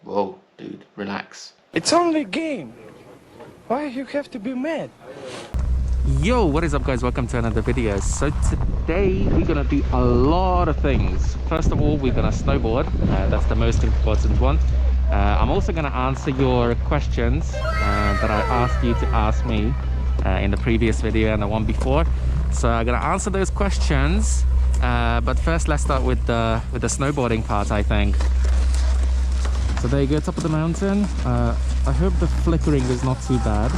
Whoa, dude, relax. It's only a game. Why you have to be mad? Yo, what is up guys, welcome to another video. So today we're gonna do a lot of things. First of all, we're gonna snowboard. That's the most important one. I'm also gonna answer your questions that I asked you to ask me in the previous video and the one before. So I'm gonna answer those questions, but first let's start with the snowboarding part, I think. So there you go, top of the mountain. I hope the flickering is not too bad,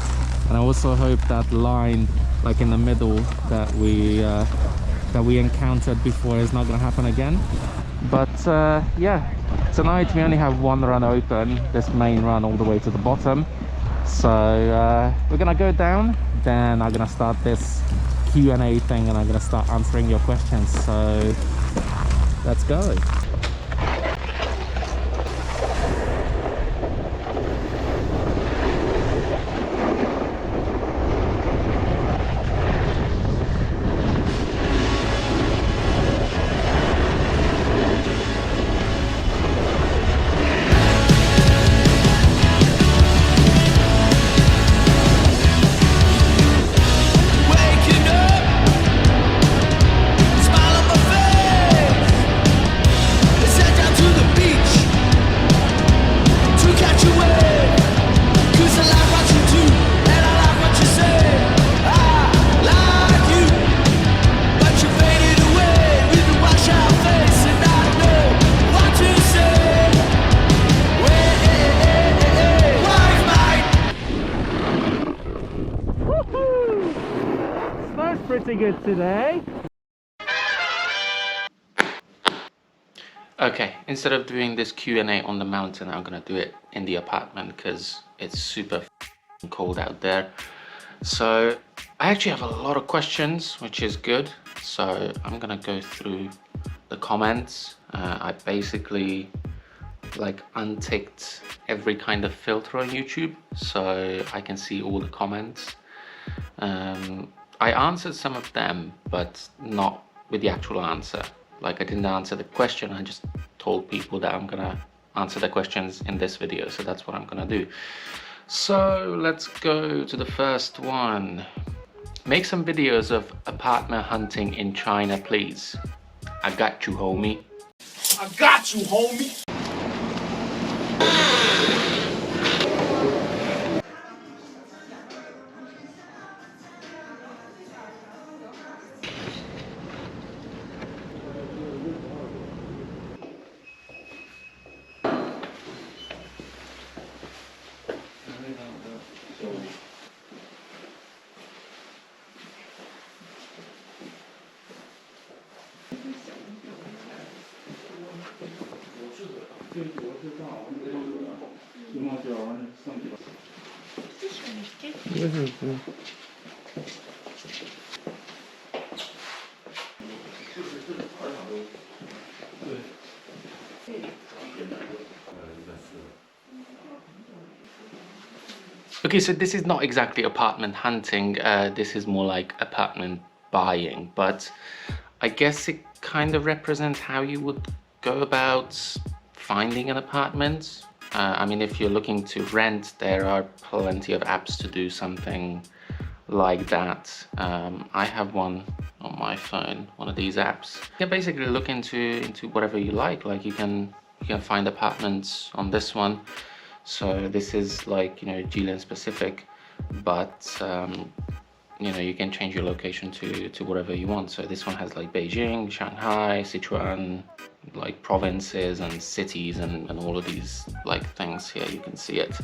and I also hope that line like in the middle that we encountered before is not going to happen again. But yeah, tonight we only have one run open, this main run all the way to the bottom. So we're gonna go down, then I'm gonna start this Q&A thing and I'm gonna start answering your questions. So let's go. Pretty good today. Okay, instead of doing this Q&A on the mountain, I'm gonna do it in the apartment because it's super cold out there. So I actually have a lot of questions, which is good. So I'm gonna go through the comments. I basically like unticked every kind of filter on YouTube so I can see all the comments. I answered some of them, but not with the actual answer. Like I didn't answer the question, I just told people that I'm gonna answer the questions in this video, so that's what I'm gonna do. So let's go to the first one. Make some videos of apartment hunting in China, please. I got you, homie. I got you, homie. Okay, so this is not exactly apartment hunting, this is more like apartment buying, but I guess it kind of represents how you would go about finding an apartment. I mean, if you're looking to rent, there are plenty of apps to do something like that. I have one on my phone, one of these apps. You can basically look into whatever you like you can find apartments on this one. So this is like, you know, jilin specific, but you know, you can change your location to whatever you want. So this one has like Beijing, Shanghai, Sichuan, like provinces and cities and all of these like things here. You can see it.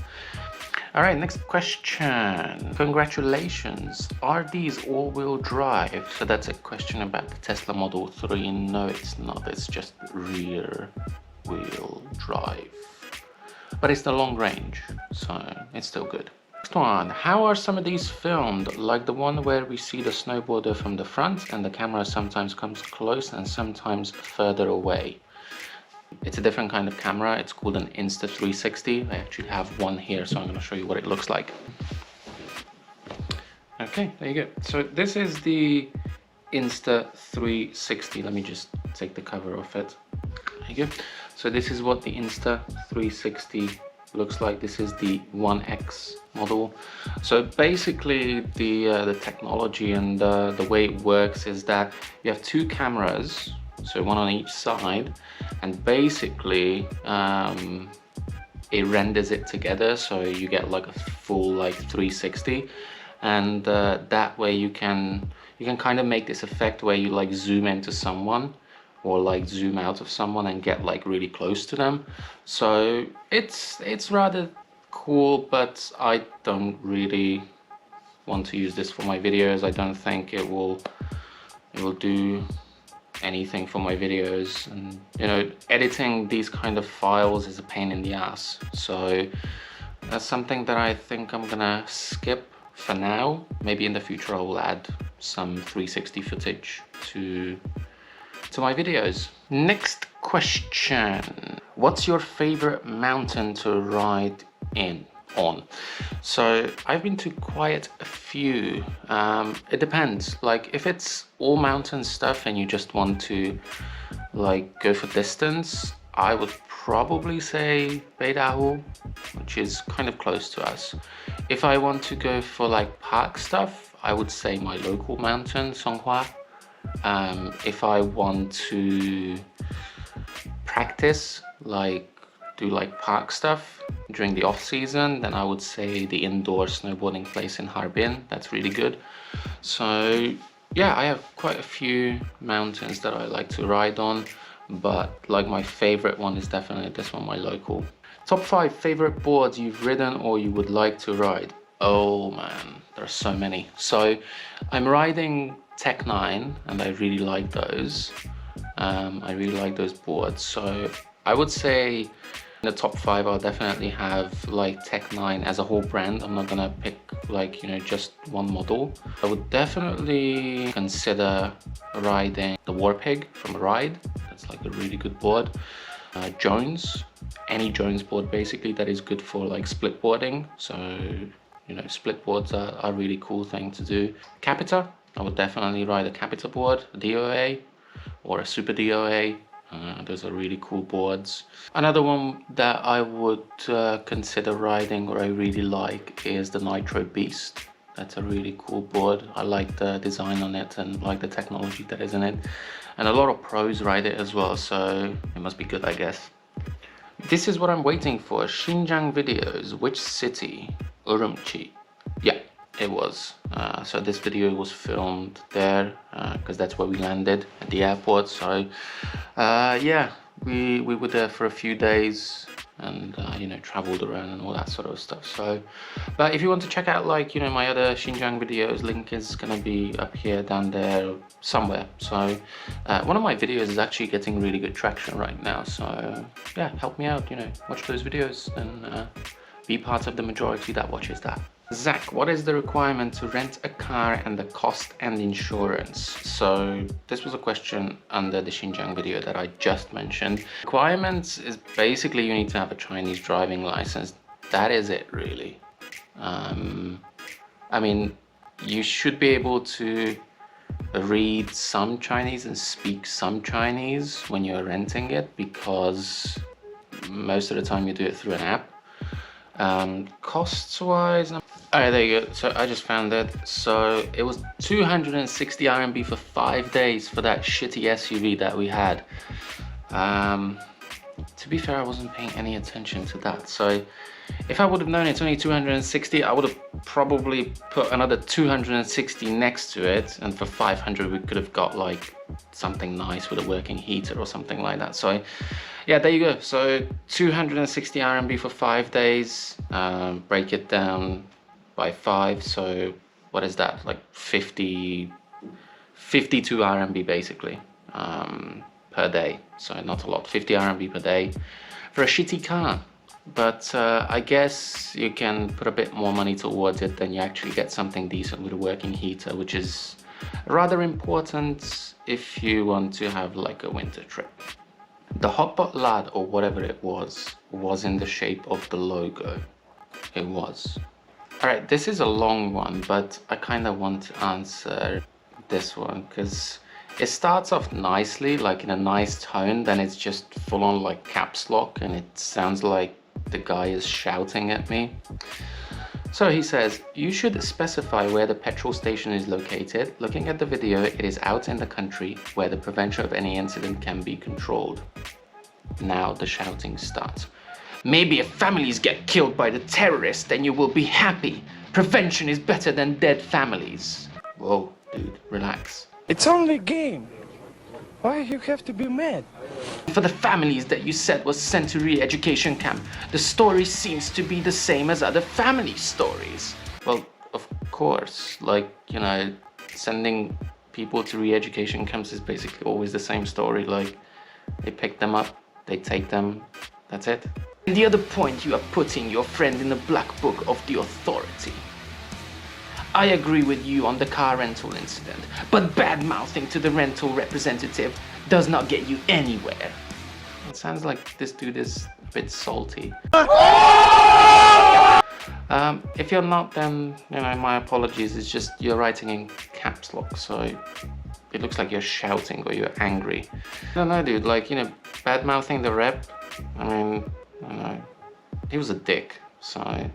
All right, next question. Congratulations. Are these all-wheel drive? So that's a question about the Tesla Model 3. No, it's not. It's just rear-wheel drive. But it's the long range, so it's still good. Next one, how are some of these filmed? Like the one where we see the snowboarder from the front and the camera sometimes comes close and sometimes further away. It's a different kind of camera. It's called an Insta360. I actually have one here, so I'm going to show you what it looks like. Okay, there you go. So this is the Insta360. Let me just take the cover off it. There you go. So this is what the Insta 360 looks like. This is the 1X model. So basically the technology and the way it works is that you have two cameras, so one on each side, and basically it renders it together, so you get like a full like 360, and that way you can kind of make this effect where you like zoom into someone or like zoom out of someone and get like really close to them. So it's rather cool, but I don't really want to use this for my videos. I don't think it will do anything for my videos, and you know, editing these kind of files is a pain in the ass, so that's something that I think I'm gonna skip for now. Maybe in the future I will add some 360 footage to my videos. Next question: what's your favorite mountain to ride on? So I've been to quite a few. It depends. Like if it's all mountain stuff and you just want to like go for distance, I would probably say Beidahu, which is kind of close to us. If I want to go for like park stuff, I would say my local mountain, Songhua. If I want to practice, like do like park stuff during the off season, then I would say the indoor snowboarding place in Harbin. That's really good. So yeah, I have quite a few mountains that I like to ride on, but like my favorite one is definitely this one, my local. Top 5 favorite boards you've ridden or you would like to ride. Oh man, there are so many. So I'm riding Tech 9 and I really like those. I really like those boards. So I would say in the top 5 I'll definitely have like Tech 9 as a whole brand. I'm not gonna pick like, you know, just one model. I would definitely consider riding the Warpig from Ride. That's like a really good board. Jones, any Jones board basically that is good for like split boarding. So, you know, split boards are a really cool thing to do. Capita, I would definitely ride a Capita board, a DOA or a Super DOA. Those are really cool boards. Another one that I would consider riding or I really like is the Nitro Beast. That's a really cool board. I like the design on it and like the technology that is in it. And a lot of pros ride it as well, so it must be good, I guess. This is what I'm waiting for. Xinjiang videos. Which city? Urumqi. Yeah, it was. So this video was filmed there because that's where we landed at the airport. So yeah, we were there for a few days and you know, traveled around and all that sort of stuff. So but if you want to check out like, you know, my other Xinjiang videos, link is gonna be up here, down there, somewhere. So one of my videos is actually getting really good traction right now, so yeah, help me out, you know, watch those videos and be part of the majority that watches that. Zack, what is the requirement to rent a car and the cost and insurance? So this was a question under the Xinjiang video that I just mentioned. Requirements is basically you need to have a Chinese driving license. That is it, really. I mean, you should be able to read some Chinese and speak some Chinese when you're renting it, because most of the time you do it through an app. Costs wise, alright, there you go. So I just found it. So it was 260 RMB for 5 days for that shitty SUV that we had. To be fair, I wasn't paying any attention to that. So if I would have known it's only 260, I would have probably put another 260 next to it, and for 500 we could have got like something nice with a working heater or something like that. So yeah, there you go. So 260 RMB for 5 days. Break it down by 5, so what is that, like 52 RMB basically per day. So not a lot, 50 RMB per day for a shitty car. But I guess you can put a bit more money towards it, then you actually get something decent with a working heater, which is rather important if you want to have like a winter trip. The hotpot lad, or whatever it was in the shape of the logo. It was. Alright, this is a long one, but I kind of want to answer this one because It starts off nicely, like in a nice tone, then it's just full on like caps lock and it sounds like the guy is shouting at me. So he says, you should specify where the petrol station is located. Looking at the video, it is out in the country where the prevention of any incident can be controlled. Now the shouting starts. Maybe if families get killed by the terrorists, then you will be happy. Prevention is better than dead families. Whoa, dude, relax. It's only a game. Why you have to be mad? For the families that you said was sent to re-education camp, the story seems to be the same as other family stories. Well, of course, like, you know, sending people to re-education camps is basically always the same story. Like, they pick them up, they take them, that's it. And the other point, you are putting your friend in the black book of the authority. I agree with you on the car rental incident, but bad-mouthing to the rental representative does not get you anywhere. It sounds like this dude is a bit salty. If you're not, then, you know, my apologies. It's just you're writing in caps lock, so it looks like you're shouting or you're angry. I don't know, dude, like, you know, bad-mouthing the rep, I mean, I don't know, he was a dick, so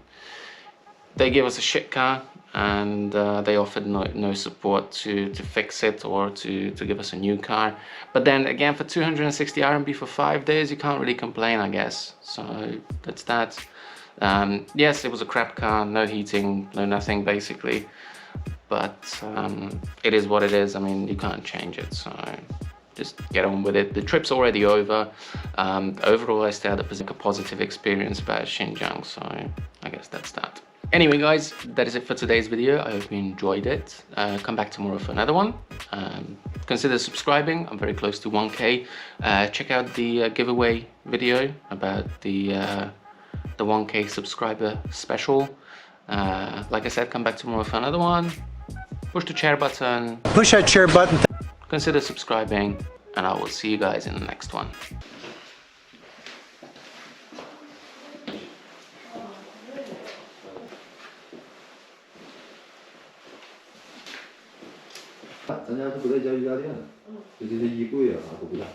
they gave us a shit car and they offered no support to fix it or to give us a new car. But then again, for 260 RMB for 5 days, you can't really complain, I guess. So that's that. Yes, it was a crap car, no heating, no nothing basically. But it is what it is. I mean, you can't change it, so just get on with it. The trip's already over. Overall, I still had a positive experience about Xinjiang, so I guess that's that. Anyway, guys, that is it for today's video. I hope you enjoyed it. Come back tomorrow for another one. Consider subscribing. I'm very close to 1K. Check out the giveaway video about the 1K subscriber special. Like I said, come back tomorrow for another one. Push the share button. Push that share button. Consider subscribing, and I will see you guys in the next one.咱家不在家瑜伽垫，这些衣柜啊都不大。